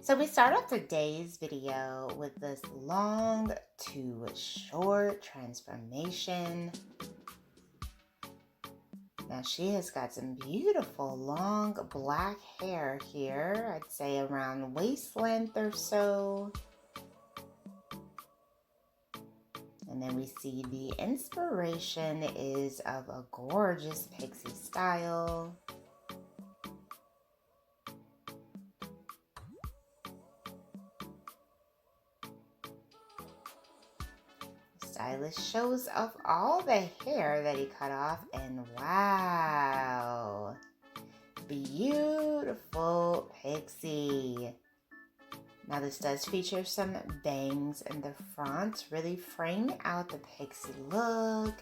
So we start off today's video with this long to short transformation. Now she has got some beautiful long black hair here. I'd say around waist length or so. And then we see the inspiration is of a gorgeous pixie style. Stylist shows off all the hair that he cut off, and wow, beautiful pixie. Now this does feature some bangs in the front, really framing out the pixie look,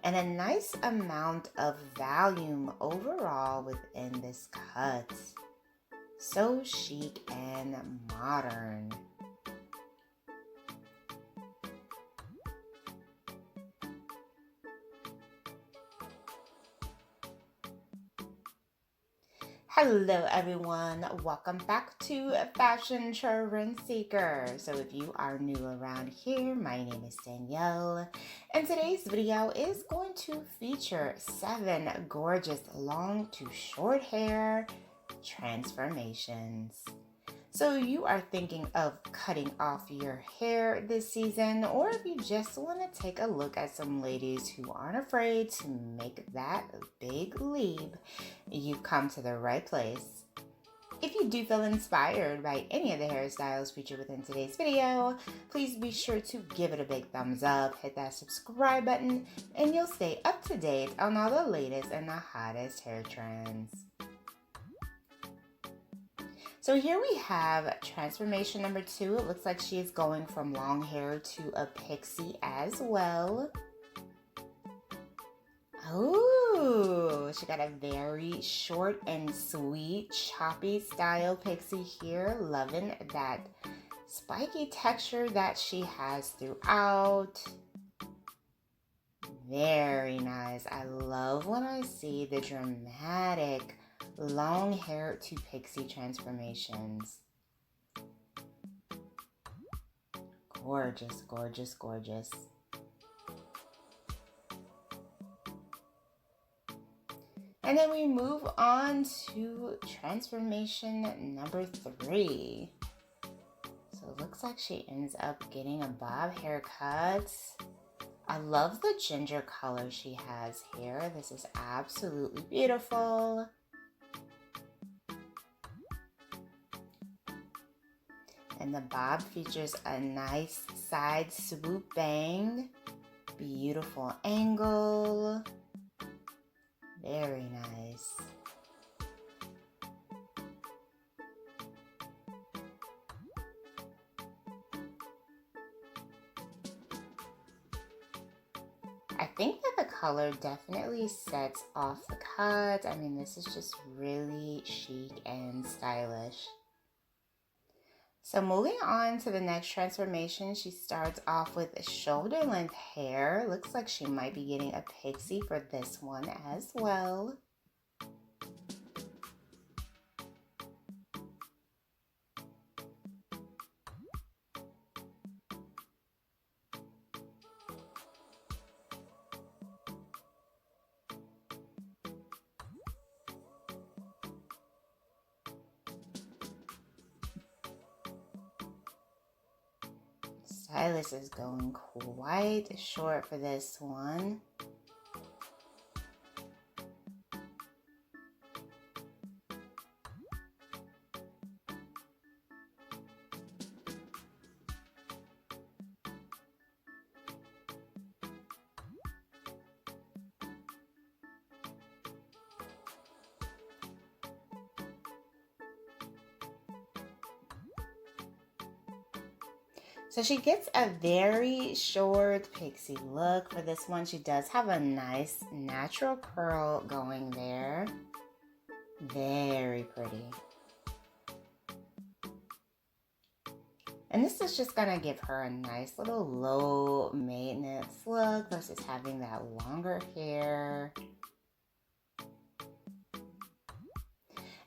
and a nice amount of volume overall within this cut. So chic and modern. Hello everyone, welcome back to Fashion Trend Seeker. So if you are new around here, my name is Danielle, and today's video is going to feature 7 gorgeous long to short hair transformations. So you are thinking of cutting off your hair this season, or if you just want to take a look at some ladies who aren't afraid to make that big leap, you've come to the right place. If you do feel inspired by any of the hairstyles featured within today's video, please be sure to give it a big thumbs up, hit that subscribe button, and you'll stay up to date on all the latest and the hottest hair trends. So here we have transformation number 2. It looks like she is going from long hair to a pixie as well. Oh, she got a very short and sweet choppy style pixie here. Loving that spiky texture that she has throughout. Very nice. I love when I see the dramatic long hair to pixie transformations. Gorgeous, gorgeous, gorgeous. And then we move on to transformation number 3. So it looks like she ends up getting a bob haircut. I love the ginger color she has here. This is absolutely beautiful. And the bob features a nice side swoop bang. Beautiful angle. Very nice. I think that the color definitely sets off the cut. I mean, this is just really chic and stylish. So moving on to the next transformation, she starts off with shoulder length hair. Looks like she might be getting a pixie for this one as well. Stylist is going quite short for this one. So she gets a very short pixie look for this one. She does have a nice natural curl going there. Very pretty. And this is just gonna give her a nice little low maintenance look versus having that longer hair.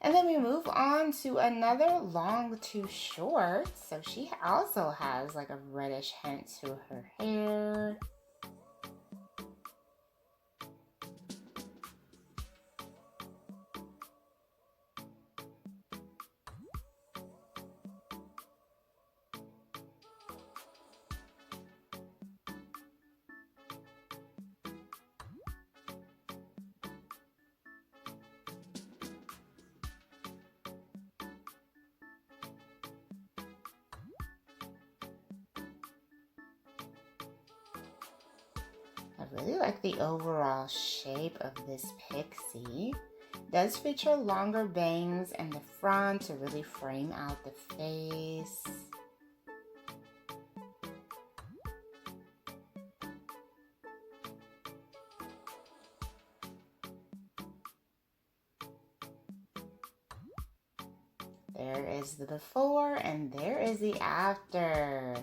And And then we move on to another long to short. So she also has like a reddish hint to her hair. I really like the overall shape of this pixie. It does feature longer bangs in the front to really frame out the face. There is the before and there is the after.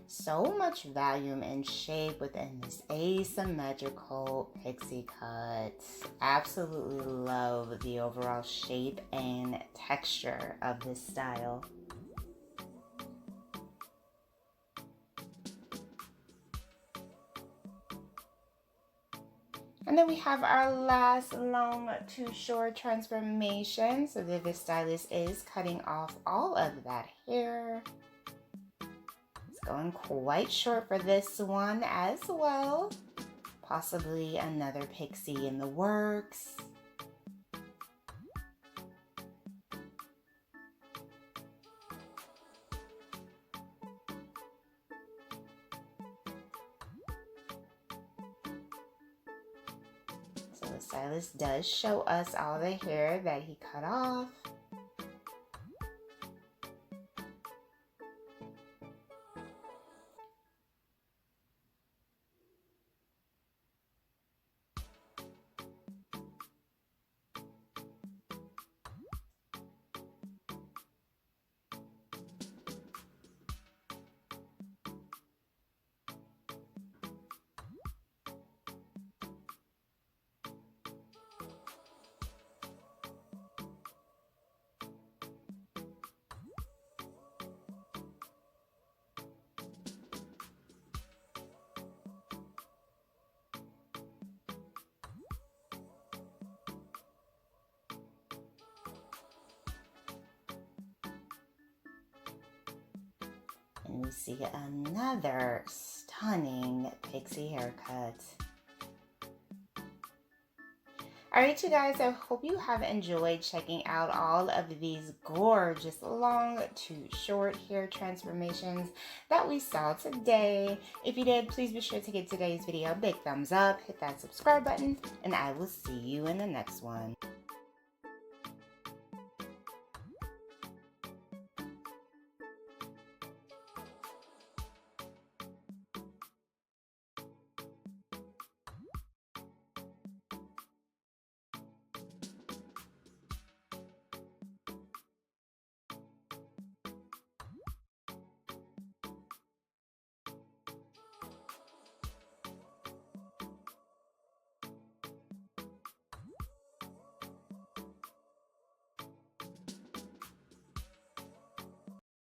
So much volume and shape within this asymmetrical pixie cut. Absolutely love the overall shape and texture of this style. And then we have our last long to short transformation. So the stylist is cutting off all of that hair. It's going quite short for this one as well. Possibly another pixie in the works. So the stylist does show us all the hair that he cut off. And we see another stunning pixie haircut. Alright you guys, I hope you have enjoyed checking out all of these gorgeous long to short hair transformations that we saw today. If you did, please be sure to give today's video a big thumbs up, hit that subscribe button, and I will see you in the next one.